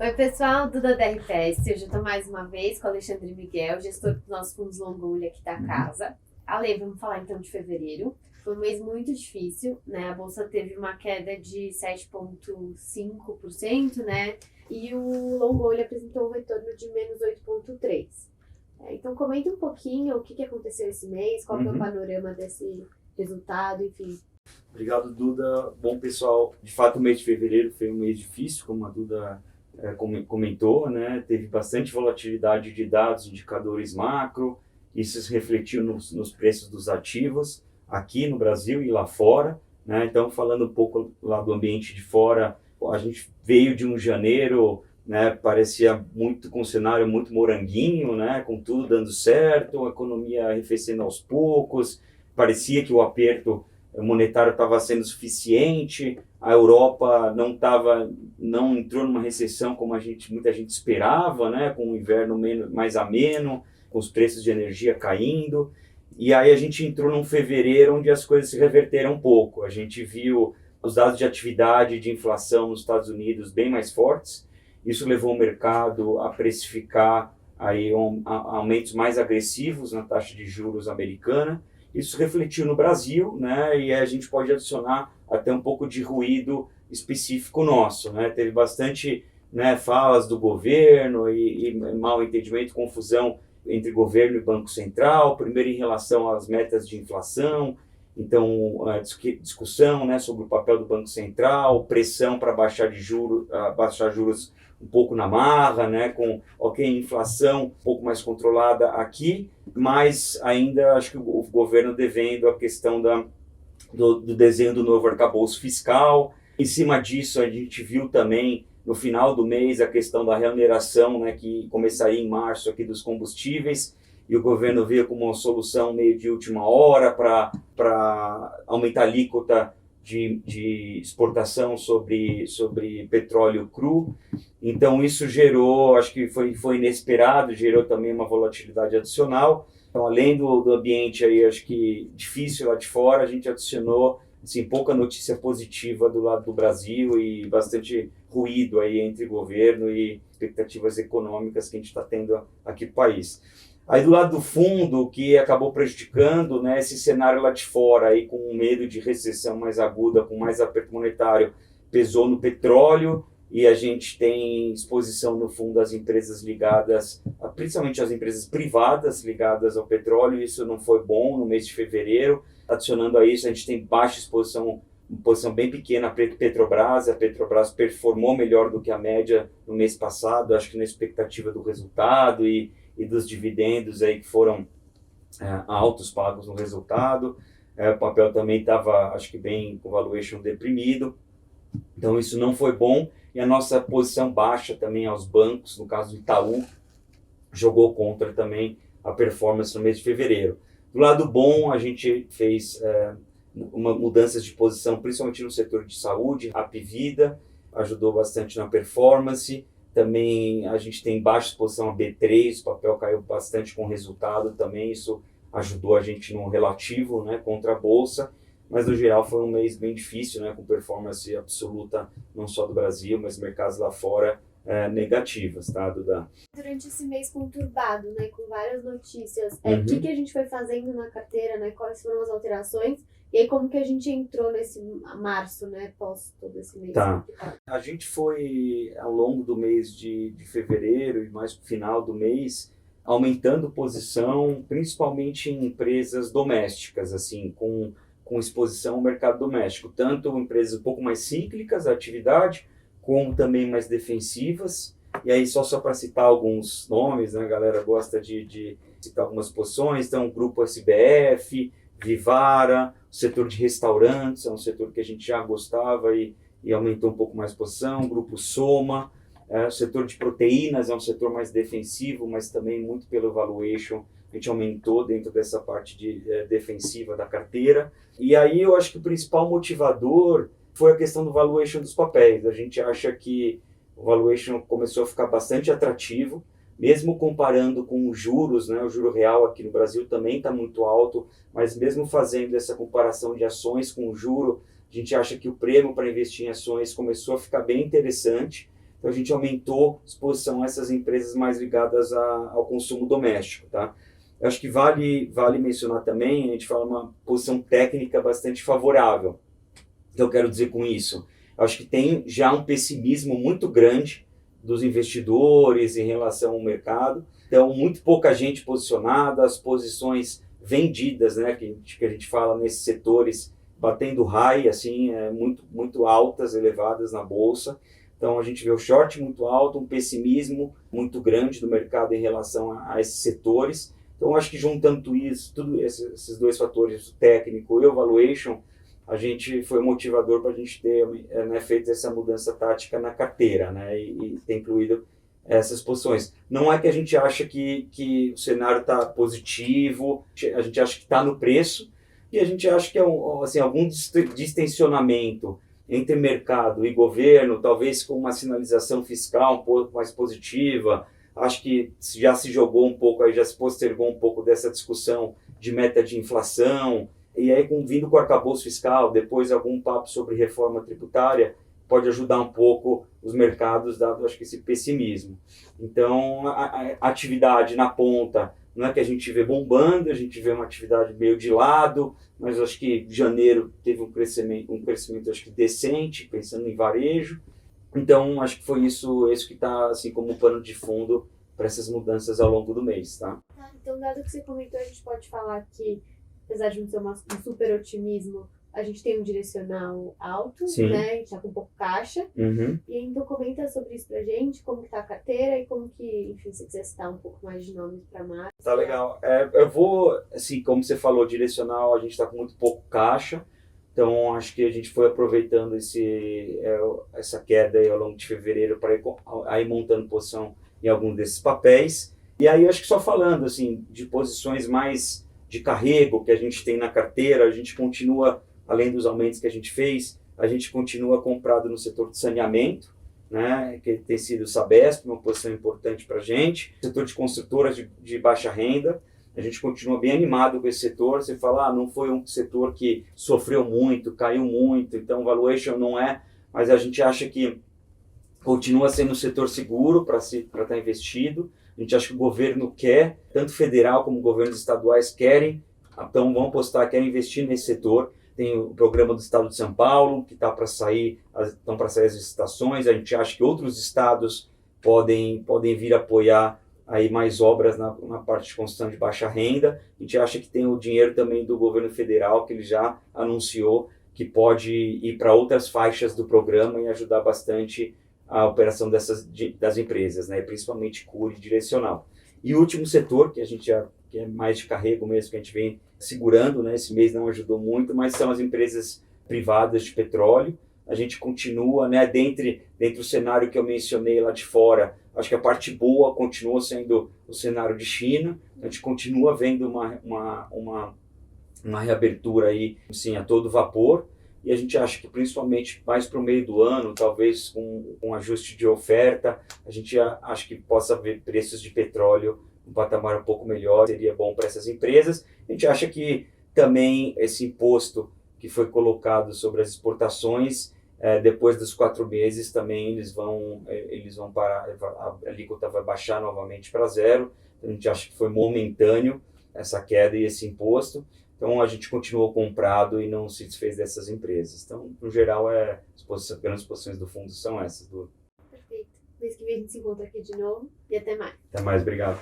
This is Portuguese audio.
Oi, pessoal, Duda da RPS. Hoje eu estou mais uma vez com o Alexandre Miguel, gestor dos nossos fundos Longolha aqui da casa. Ale, vamos falar então de fevereiro. Foi um mês muito difícil, né? A bolsa teve uma queda de 7,5%, né? E o Longolha apresentou um retorno de menos 8,3%. Então, comenta um pouquinho o que aconteceu esse mês, qual que é o panorama desse resultado, enfim. Obrigado, Duda. Bom, pessoal, de fato o mês de fevereiro foi um mês difícil, como a Duda comentou, né? Teve bastante volatilidade de dados, indicadores macro, isso se refletiu nos preços dos ativos aqui no Brasil e lá fora, né? Então, falando um pouco lá do ambiente de fora, a gente veio de um janeiro, né, parecia muito com um cenário muito moranguinho, né, com tudo dando certo, a economia arrefecendo aos poucos, parecia que o aperto monetário estava sendo suficiente, a Europa não entrou numa recessão como muita gente esperava, né, com o inverno mais ameno, com os preços de energia caindo, e aí a gente entrou num fevereiro onde as coisas se reverteram um pouco. A gente viu os dados de atividade, de inflação nos Estados Unidos bem mais fortes. Isso levou o mercado a precificar aí aumentos mais agressivos na taxa de juros americana. Isso refletiu no Brasil, né? E a gente pode adicionar até um pouco de ruído específico nosso, né? Teve bastante, né, falas do governo e mal entendimento, confusão entre governo e Banco Central, primeiro em relação às metas de inflação, então a discussão, né, sobre o papel do Banco Central, pressão para baixar juros um pouco na marra, né, com inflação um pouco mais controlada aqui, mas ainda acho que o governo devendo a questão do desenho do novo arcabouço fiscal. Em cima disso, a gente viu também no final do mês a questão da reoneração, né, que começaria em março aqui dos combustíveis, e o governo veio com uma solução meio de última hora para aumentar a alíquota de exportação sobre petróleo cru. Então isso gerou, acho que foi inesperado, gerou também uma volatilidade adicional. Então, além do ambiente aí, acho que difícil lá de fora, a gente adicionou assim, pouca notícia positiva do lado do Brasil e bastante ruído aí entre governo e expectativas econômicas que a gente está tendo aqui no país. Aí do lado do fundo, que acabou prejudicando, né, esse cenário lá de fora, aí, com um medo de recessão mais aguda, com mais aperto monetário, pesou no petróleo, e a gente tem exposição no fundo às empresas ligadas, principalmente às empresas privadas ligadas ao petróleo. Isso não foi bom no mês de fevereiro. Adicionando a isso, a gente tem baixa exposição, uma posição bem pequena para a Petrobras. A Petrobras performou melhor do que a média no mês passado, acho que na expectativa do resultado e dos dividendos aí que foram altos pagos no resultado. O papel também estava, acho que bem com valuation deprimido. Então isso não foi bom. E a nossa posição baixa também aos bancos, no caso do Itaú, jogou contra também a performance no mês de fevereiro. Do lado bom, a gente fez mudanças de posição, principalmente no setor de saúde. A Apvida ajudou bastante na performance. Também a gente tem baixa exposição a B3, o papel caiu bastante com o resultado também. Isso ajudou a gente no relativo, né, contra a Bolsa. Mas, no geral, foi um mês bem difícil, né, com performance absoluta, não só do Brasil, mas mercados lá fora negativas, tá, Duda? Durante esse mês conturbado, né, com várias notícias, o que a gente foi fazendo na carteira, né, quais foram as alterações, e aí como que a gente entrou nesse março, né, pós todo esse mês? Tá. A gente foi, ao longo do mês de fevereiro e mais pro final do mês, aumentando posição, principalmente em empresas domésticas, assim, com exposição ao mercado doméstico, tanto empresas um pouco mais cíclicas da atividade, como também mais defensivas. E aí, só para citar alguns nomes, né, a galera gosta de citar algumas posições, então o Grupo SBF, Vivara, o setor de restaurantes, é um setor que a gente já gostava e aumentou um pouco mais a posição, o Grupo Soma, o setor de proteínas é um setor mais defensivo, mas também muito pelo valuation, a gente aumentou dentro dessa parte defensiva da carteira. E aí eu acho que o principal motivador foi a questão do valuation dos papéis. A gente acha que o valuation começou a ficar bastante atrativo, mesmo comparando com os juros, né? O juro real aqui no Brasil também está muito alto, mas mesmo fazendo essa comparação de ações com o juro, a gente acha que o prêmio para investir em ações começou a ficar bem interessante. então a gente aumentou a exposição a essas empresas mais ligadas ao consumo doméstico, tá? Eu acho que vale mencionar também, a gente fala uma posição técnica bastante favorável. O que eu quero dizer com isso? Eu acho que tem já um pessimismo muito grande dos investidores em relação ao mercado, então muito pouca gente posicionada, as posições vendidas, né, que a gente fala nesses setores, batendo high, assim, muito altas, elevadas na bolsa. Então a gente vê o short muito alto, um pessimismo muito grande do mercado em relação a esses setores. Então acho que juntando isso, esses dois fatores, o técnico e o valuation, a gente foi um motivador para a gente ter, né, feito essa mudança tática na carteira, né, e ter incluído essas posições. Não é que a gente acha que o cenário está positivo, a gente acha que está no preço, e a gente acha que é assim, algum distensionamento entre mercado e governo, talvez com uma sinalização fiscal um pouco mais positiva. Acho que já se jogou um pouco, aí já se postergou um pouco dessa discussão de meta de inflação, e aí vindo com o arcabouço fiscal, depois algum papo sobre reforma tributária, pode ajudar um pouco os mercados, dado, acho que, esse pessimismo. Então, a atividade na ponta, não é que a gente vê bombando, a gente vê uma atividade meio de lado, mas acho que janeiro teve um crescimento acho que decente, pensando em varejo. Então, acho que foi isso que está assim, como pano de fundo para essas mudanças ao longo do mês. Tá? Então, dado que você comentou, a gente pode falar que, apesar de não ser um super otimismo, a gente tem um direcional alto, Sim. Né? A gente tá com pouco caixa. Uhum. E então comenta sobre isso pra gente, como que tá a carteira e como que, enfim, se quiser citar um pouco mais de nomes pra mais. Tá legal. Eu vou, assim, como você falou, direcional, a gente tá com muito pouco caixa. Então, acho que a gente foi aproveitando essa queda aí ao longo de fevereiro para ir montando posição em algum desses papéis. E aí, acho que só falando, assim, de posições mais de carrego que a gente tem na carteira, a gente continua, além dos aumentos que a gente fez, a gente continua comprado no setor de saneamento, né, que tem sido o Sabesp, uma posição importante para a gente. Setor de construtoras de baixa renda, a gente continua bem animado com esse setor. Você fala, não foi um setor que sofreu muito, caiu muito, então valuation não é, mas a gente acha que continua sendo um setor seguro para estar investido. A gente acha que o governo quer, tanto federal como governos estaduais querem, então vão apostar, querem investir nesse setor. Tem o programa do estado de São Paulo, que estão para sair as licitações. A gente acha que outros estados podem vir apoiar aí mais obras na parte de construção de baixa renda. A gente acha que tem o dinheiro também do governo federal, que ele já anunciou que pode ir para outras faixas do programa e ajudar bastante a operação das empresas, né? Principalmente cura e direcional. E o último setor, que é mais de carrego mesmo, que a gente vem segurando, né? Esse mês não ajudou muito, mas são as empresas privadas de petróleo. A gente continua, né? Dentre o cenário que eu mencionei lá de fora, acho que a parte boa continua sendo o cenário de China. A gente continua vendo uma reabertura aí, assim, a todo vapor. E a gente acha que principalmente mais para o meio do ano, talvez com um ajuste de oferta, a gente acha que possa ver preços de petróleo um patamar um pouco melhor, seria bom para essas empresas. A gente acha que também esse imposto que foi colocado sobre as exportações, depois dos 4 meses também eles vão parar, a alíquota vai baixar novamente para zero. A gente acha que foi momentâneo essa queda e esse imposto. Então, a gente continuou comprado e não se desfez dessas empresas. Então, no geral, as grandes posições do fundo são essas. Perfeito. Mês que vem a gente se encontra aqui de novo e até mais. Até mais, obrigado.